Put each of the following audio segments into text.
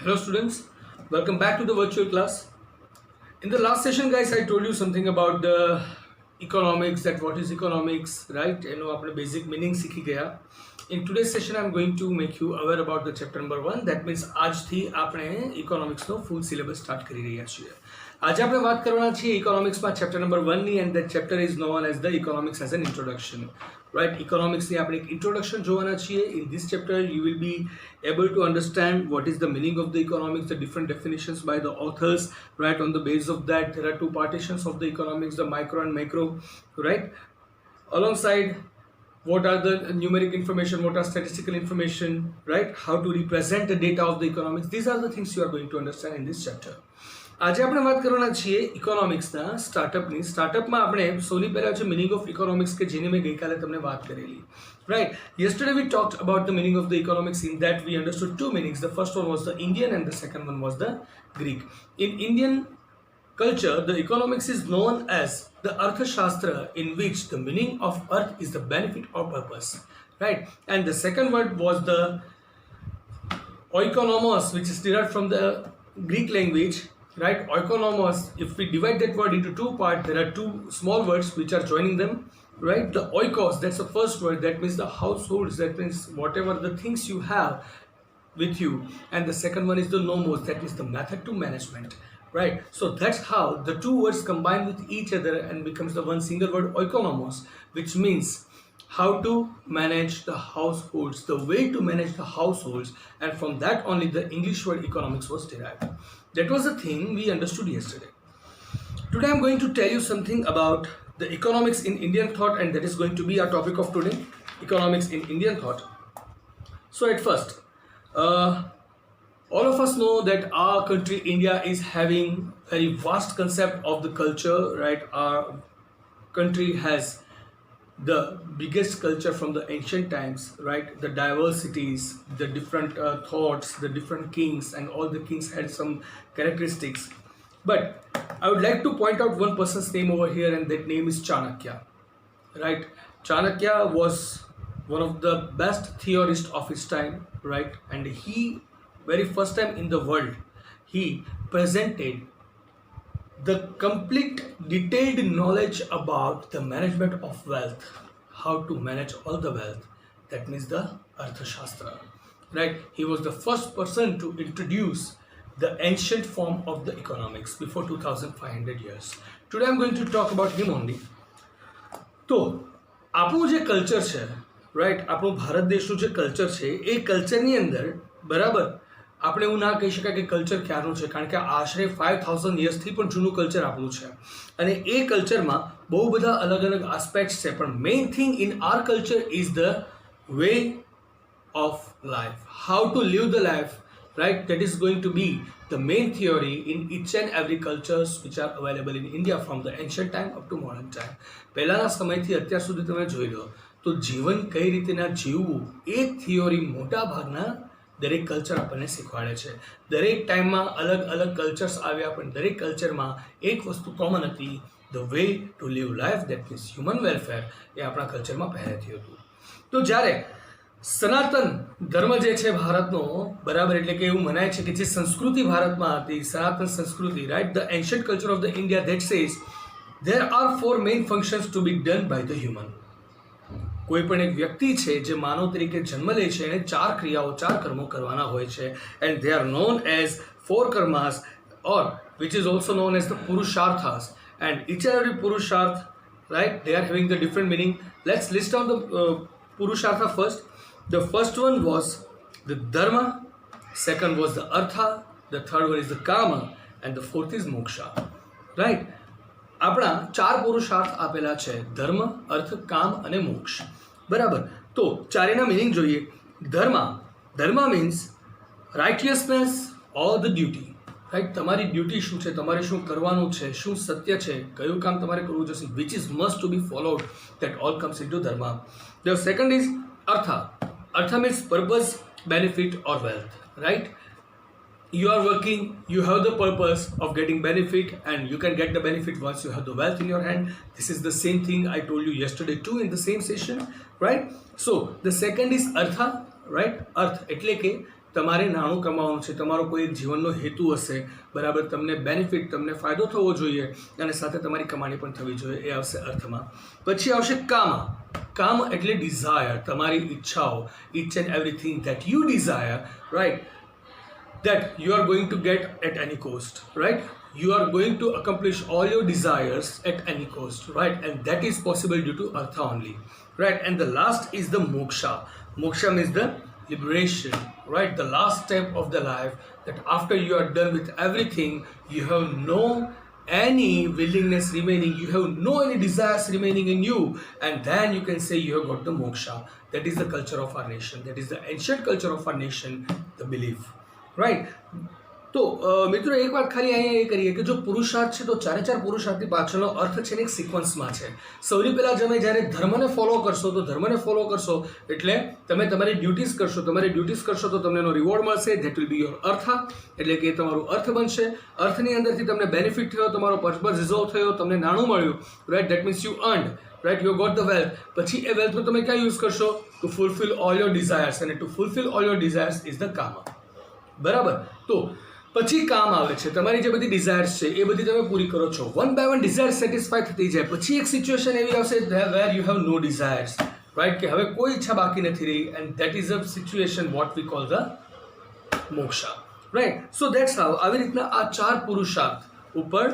Hello students, welcome back to the virtual class. In the last session guys, I told you something about the economics, that what is economics, right? આપણે basic meaning શીખી ગયા. In today's session I'm going to make you aware about the chapter number 1. That means આજથી આપણે economics નો full syllabus start કરી રહ્યા છીએ. આજે આપણે વાત કરવાના છીએ economicsમાં chapter number 1 ની, and that chapter is known as the economics as an introduction. Right, economics ની આપણે એક introduction જોવાના છીએ. In this chapter you will be able to understand what is the meaning of the economics, the different definitions by the authors, right? On the basis of that there are two partitions of the economics, the micro and macro, right? Alongside what are the numeric information, what are statistical information, right? How to represent the data of the economics. These are the things you are going to understand in this chapter. આજે આપણે વાત કરવાના છીએ ઇકોનોમિક્સના સ્ટાર્ટઅપની. સ્ટાર્ટઅપમાં આપણે સૌથી પહેલાં છે meaning of economics, કે જેની મેં ગઈકાલે તમને વાત કરેલી, right? Yesterday we talked about the meaning of the economics. In that we understood two meanings. The first one was the Indian and the second one was the Greek. In Indian culture, the economics is known as the Arthashastra, in which the meaning of earth is the benefit or purpose, right? And the second word was the oikonomos, which is derived from the Greek language, right? Oikonomos, if we divide that word into two parts, there are two small words which are joining them, right? The oikos, that's the first word, that means the households, that means whatever the things you have with you, and the second one is the nomos, that is the method to management, right? So that's how the two words combine with each other and becomes the one single word oikonomos, which means how to manage the households, the way to manage the households, and from that only the English word economics was derived. That was the thing we understood yesterday. Today I'm going to tell you something about the economics in Indian thought, and that is going to be our topic of today, economics in Indian thought. So at first, all of us know that our country India is having very vast concept of the culture, right? Our country has the biggest culture from the ancient times, right? The diversities, the different thoughts, the different kings, and all the kings had some characteristics. But I would like to point out one person's name over here, and that name is Chanakya, right? Chanakya was one of the best theorists of his time, right? And he, very first time in the world, he presented the complete detailed knowledge about the management of wealth, how to manage all the wealth. That means the Arthashastra, right? He was the first person to introduce the ancient form of the economics before 2500 years. Today I'm going to talk about him only. તો આપણું જે culture છે, right, આપણું ભારત દેશનું જે culture છે, એ કલ્ચરની અંદર બરાબર આપણે એવું ના કહી શકાય કે કલ્ચર ક્યારનું છે, કારણ કે આશરે 5000 યર્સથી પણ જૂનું કલ્ચર આપણું છે, અને એ કલ્ચરમાં બહુ બધા અલગ અલગ આસ્પેક્ટ્સ છે. પણ main thing in our culture is the way of life, how to live the life, right? That is going to be the main theory in each and every cultures which are available in India from the ancient time up to modern time. પહેલાના સમયથી અત્યાર સુધી તમે જોઈ લો તો જીવન કઈ રીતના જીવવું, એ થિયોરી મોટા ભાગના દરેક કલ્ચર આપણને શીખવાડે છે. દરેક ટાઈમમાં અલગ અલગ કલ્ચર્સ આવ્યા, પણ દરેક કલ્ચરમાં એક વસ્તુ કોમન હતી, the way to live life, that means human welfare, એ આપણા કલ્ચરમાં પહેલેથી હતું. તો જ્યારે સનાતન ધર્મ જે છે ભારતનો, બરાબર, એટલે કે એવું મનાય છે કે જે સંસ્કૃતિ ભારતમાં હતી, સનાતન સંસ્કૃતિ, right, the ancient culture of the India, that says there are four main functions to be done by the human. કોઈ પણ એક વ્યક્તિ છે જે માનવ તરીકે જન્મ લે છે, એને ચાર ક્રિયાઓ, ચાર કર્મો કરવાના હોય છે, and they are known as four karmas, or which is also known as the purusharthas. And each and every purusharth, right, they are having the different meaning. Let's list down the purushartha first. The first one was the dharma, second was the artha, the third one is the kama, and the fourth is moksha, right? આપણા ચાર પુરુષાર્થ આપેલા છે, ધર્મ, અર્થ, કામ અને મોક્ષ, બરાબર. તો ચારેના મિનિંગ જોઈએ. Dharma means righteousness or the duty, right? તમારી ડ્યુટી શું છે, તમારે શું કરવાનું છે, શું સત્ય છે, કયું કામ તમારે કરવું જશે, which is must to be followed, that all comes in to dharma. The second is artha. Artha means purpose, benefit or wealth, right? You are working, you have the purpose of getting benefit, and you can get the benefit once you have the wealth in your hand. This is the same thing I told you yesterday too in the same session, right? So the second is artha, right? Arth એટલે કે તમારે નાણું કમાવાનું છે, તમારો કોઈ એક જીવનનો હેતુ હશે, બરાબર, તમને બેનિફિટ, તમને ફાયદો થવો જોઈએ અને સાથે તમારી કમાણી પણ થવી જોઈએ, એ આવશે અર્થમાં. પછી આવશે કામ. કામ એટલે ડિઝાયર, તમારી ઈચ્છાઓ, each and everything that you desire, right, that you are going to get at any cost, right? You are going to accomplish all your desires at any cost, right? And that is possible due to artha only, right? And the last is the moksha. Moksha means the liberation, right? The last step of the life, that after you are done with everything, you have no any willingness remaining, you have no any desires remaining in you, and then you can say you have got the moksha. That is the culture of our nation, that is the ancient culture of our nation, the belief, right? તો મિત્રો એક વાત ખાલી અહીંયા એ કરીએ કે જો પુરુષાર્થ છે તો ચારે ચાર પુરુષાર્થની પાછળનો અર્થ છે ને એક સિક્વન્સમાં છે. સૌથી પહેલાં તમે જ્યારે ધર્મને ફોલો કરશો તો ધર્મને ફોલો કરશો એટલે તમે તમારી ડ્યુટીઝ કરશો, તમારી ડ્યુટીઝ કરશો તો તમને એનો રિવોર્ડ મળશે, ધેટ વિલ બી યોર અર્થ, એટલે કે તમારું અર્થ બનશે. અર્થની અંદરથી તમને બેનિફિટ થયો, તમારો પર્પઝ રિઝોલ્વ થયો, તમને નાણું મળ્યું, right, that means you earned, right, you got the wealth. પછી એ વેલ્થનો તમે ક્યાં યુઝ કરશો? To fulfil all your desires, અને to fulfil all your desires is the kama, બરાબર. તો પછી કામ આવે છે, તમારી જે બધી ડિઝાયર્સ છે એ બધી તમે પૂરી કરો છો, one by one desire satisfy થતી જાય. પછી એક સિચ્યુએશન એવી આવશે where you have no desires, right, કે હવે કોઈ ઈચ્છા બાકી નથી રહી, and that is a situation what we call the moksha, right. So that's how, આવી રીતના આ ચાર પુરુષાર્થ ઉપર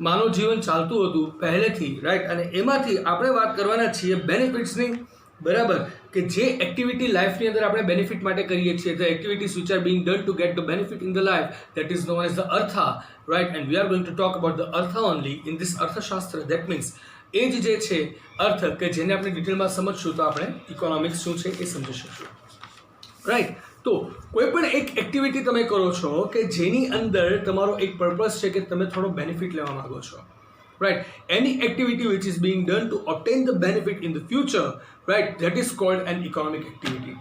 માનવ જીવન ચાલતું હતું પહેલેથી, રાઈટ. અને એમાંથી આપણે વાત કરવાના છીએ બેનિફિટ્સની, બરાબર, કે જે એક્ટિવિટી લાઈફની અંદર આપણે બેનિફિટ માટે કરીએ છીએ, the activities which are being done to get the benefit in the life, that is known as the artha, right. And we are going to talk about the artha only in this Arthashastra. That means એ જ જે છે અર્થ, કે જેને આપણે ડિટેલમાં સમજશું તો આપણે ઇકોનોમિક્સ શું છે એ સમજી શકશું, રાઈટ. તો કોઈ પણ એક એક્ટિવિટી તમે કરો છો કે જેની અંદર તમારો એક પર્પઝ છે કે તમે થોડો બેનિફિટ લેવા માંગો છો, right? Any activity which is being done to obtain the benefit in the future, right, that is called an economic activity,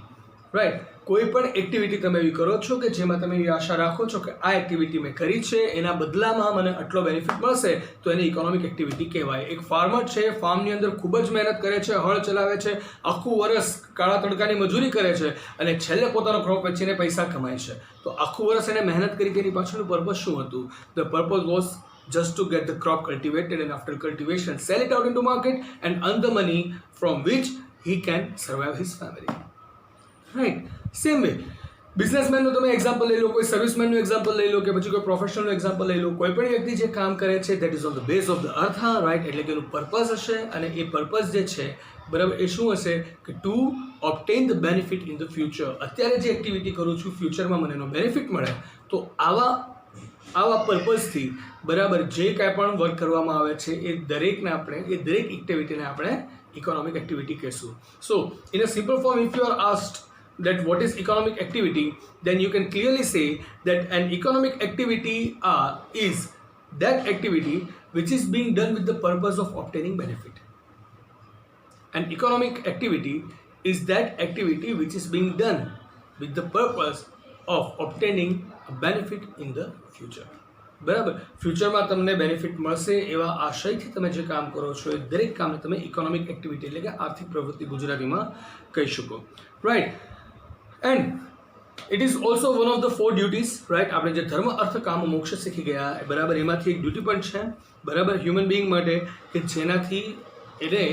right? કોઈ પણ એક્ટિવિટી તમે એવી કરો છો કે જેમાં તમે એવી આશા રાખો છો કે આ એક્ટિવિટી મેં કરી છે, એના બદલામાં મને આટલો બેનિફિટ મળશે, તો એને ઇકોનોમિક એક્ટિવિટી કહેવાય. એક ફાર્મર છે, ફાર્મની અંદર ખૂબ જ મહેનત કરે છે, હળ ચલાવે છે, આખું વર્ષ કાળા તડકાની મજૂરી કરે છે અને છેલ્લે પોતાનો ક્રોપ વેચીને પૈસા કમાય છે. તો આખું વર્ષ એને મહેનત કરી, તેની પાછળનું પર્પઝ શું હતું? The purpose was just to get the crop cultivated, and after cultivation sell it out into market and earn the money from which he can survive his family, right? Same way businessman નું તમે example લઈ લો, કોઈ servicemen નું example લઈ લો, કે પછી કોઈ professional નું એક્ઝામ્પલ લઈ લો. કોઈ પણ વ્યક્તિ જે કામ કરે છે that is on the base of the artha, right, એટલે કે એનું પર્પઝ હશે, અને એ પર્પઝ જે છે, બરાબર, એ શું હશે કે to obtain the benefit in the future. અત્યારે જે એક્ટિવિટી કરું છું, ફ્યુચરમાં મને એનો બેનિફિટ મળે, તો આવા પર્પઝથી, બરાબર, જે કાંઈ પણ વર્ક કરવામાં આવે છે એ દરેકને આપણે, એ દરેક એક્ટિવિટીને આપણે ઇકોનોમિક એક્ટિવિટી કહીશું. સો in a simple form, if you are asked that what is economic activity, then you can clearly say that an economic activity is that activity which is being done with the purpose of obtaining benefit. An economic activity is that activity which is being done with the purpose of obtaining a benefit in the future. બરાબર, ફ્યુચરમાં તમને benefit મળશે એવા આશયથી તમે જે કામ કરો છો એ દરેક કામને તમે ઇકોનોમિક એક્ટિવિટી એટલે કે આર્થિક પ્રવૃત્તિ ગુજરાતીમાં કહી શકો, right. And it is also one of the 4 duties, right. આપણે જે ધર્મ, અર્થ, કામ, મોક્ષ શીખી ગયા, બરાબર, એમાંથી એક ડ્યુટી પણ છે, બરાબર, હ્યુમન બિંગ માટે, કે જેનાથી એને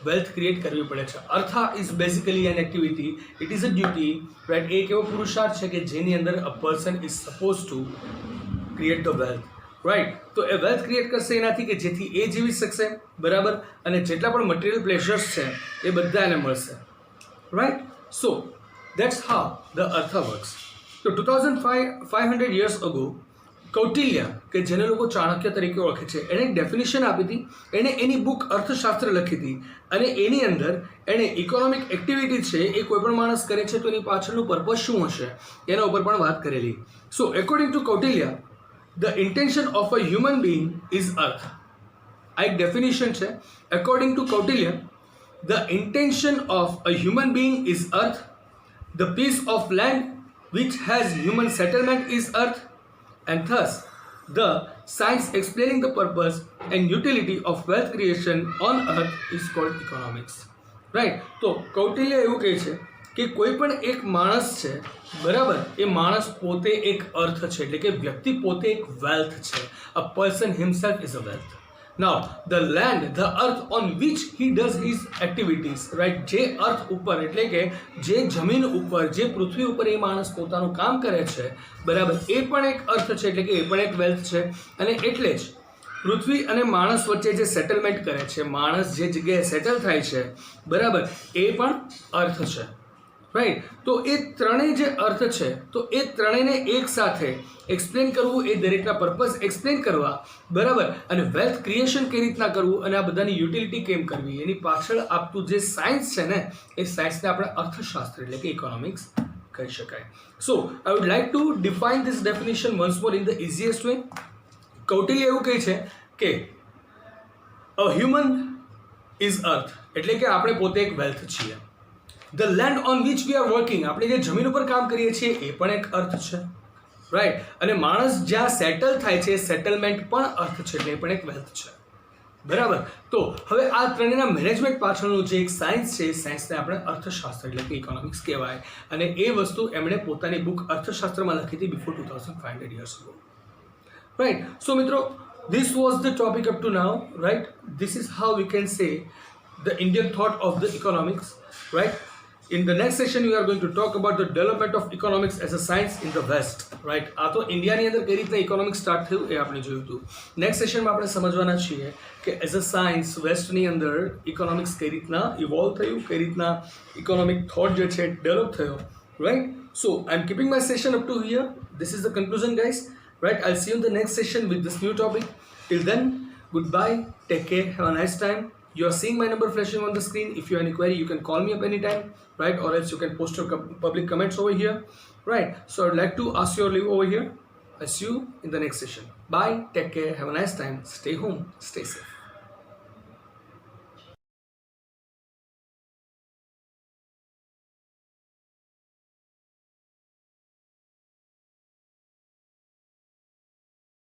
વેલ્થ ક્રિએટ કરવી પડે છે. Artha is basically an activity, it is a duty, right. એક એવો પુરુષાર્થ છે કે જેની અંદર a person is suppose to create the wealth, right. તો એ વેલ્થ ક્રિએટ કરશે એનાથી કે જેથી એ જીવી શકશે, બરાબર, અને જેટલા પણ મટીરિયલ પ્લેઝર્સ છે એ બધા એને મળશે, right. So that's how the artha works. So 2500 years ago, Kautilya, કે જેને લોકો ચાણક્ય તરીકે ઓળખે છે, એણે એક ડેફિનેશન આપી હતી. એણે એની બુક અર્થશાસ્ત્ર લખી હતી, અને એની અંદર એણે ઇકોનોમિક એક્ટિવિટી છે એ કોઈ પણ માણસ કરે છે તો એની પાછળનું પર્પઝ શું હશે એના ઉપર પણ વાત કરેલી. So according to Kautilya, the intention of a human being is artha. આ એક ડેફિનેશન છે. According to Kautilya, the intention of a human being is artha. The piece of land which has human settlement is earth, and thus the science explaining the purpose and utility of wealth creation on earth is called economics, right. તો કૌટિલ્ય એવું કહે છે કે કોઈ પણ એક માણસ છે, બરાબર, એ માણસ પોતે એક અર્થ છે, એટલે કે વ્યક્તિ પોતે એક વેલ્થ છે. A person himself is a wealth. Now the land, the earth on which he does his activities, right, જે અર્થ ઉપર એટલે કે જે જમીન ઉપર, જે પૃથ્વી ઉપર એ માણસ પોતાનું કામ કરે છે, બરાબર, એ પણ એક અર્થ છે, એટલે કે એ પણ એક વેલ્થ છે. અને એટલે જ પૃથ્વી અને માણસ વચ્ચે જે સેટલમેન્ટ કરે છે, માણસ જે જગ્યાએ સેટલ થાય છે, બરાબર, એ પણ અર્થ છે, રાઈટ. તો એ ત્રણેય જે અર્થ છે, તો એ ત્રણેયને એક સાથે એક્સપ્લેન કરવું, એ દરેકના પર્પઝ એક્સપ્લેન કરવા, બરાબર, અને વેલ્થ ક્રિએશન કઈ રીતના કરવું અને આ બધાની યુટિલિટી કેમ કરવી, એની પાછળ આપતું જે સાયન્સ છે ને, એ સાયન્સને આપણે અર્થશાસ્ત્ર એટલે કે ઇકોનોમિક્સ કહી શકાય. So I would like to define this definition once more in the easiest way. Kautilya એવું કહે છે કે અ હ્યુમન ઇઝ અર્થ, એટલે કે આપણે પોતે એક વેલ્થ છીએ. The land on which we are working, આપણે જે જમીન ઉપર કામ કરીએ છીએ એ પણ એક અર્થ છે, રાઈટ. અને માણસ જ્યાં સેટલ થાય છે, સેટલમેન્ટ પણ અર્થ છે, એટલે એ પણ એક વેલ્થ છે, બરાબર. તો હવે આ ત્રણેયના મેનેજમેન્ટ પાછળનું જે એક સાયન્સ છે, એ સાયન્સને આપણે અર્થશાસ્ત્ર એટલે કે ઇકોનોમિક્સ કહેવાય. અને એ વસ્તુ એમણે પોતાની બુક અર્થશાસ્ત્રમાં લખી હતી before 2500 years ago. Right. So, Mitro, this was the topic up to now. Right. This is how we can say the Indian thought of the economics. Right. In the next session, we are going to talk about the development of economics as a science in the West. Right. આ તો ઇન્ડિયાની અંદર કઈ રીતના economics start થયું એ આપણે જોયું હતું. નેક્સ્ટ સેશનમાં આપણે સમજવાના છીએ કે એઝ અ સાયન્સ વેસ્ટની અંદર ઇકોનોમિક્સ કઈ રીતના ઇવોલ્વ થયું, કઈ રીતના ઇકોનોમિક થોટ જે છે ડેવલપ થયો. Right. So I am keeping my session up to here. This is the conclusion, guys. Right, I'll see you in the next session with this new topic. Till then, goodbye, take care, have a nice time. You are seeing my number flashing on the screen. If you have any query, you can call me up anytime, right? Or else you can post your public comments over here, right? So I'd like to ask your leave over here. I'll see you in the next session. Bye, take care, have a nice time, stay home, stay safe.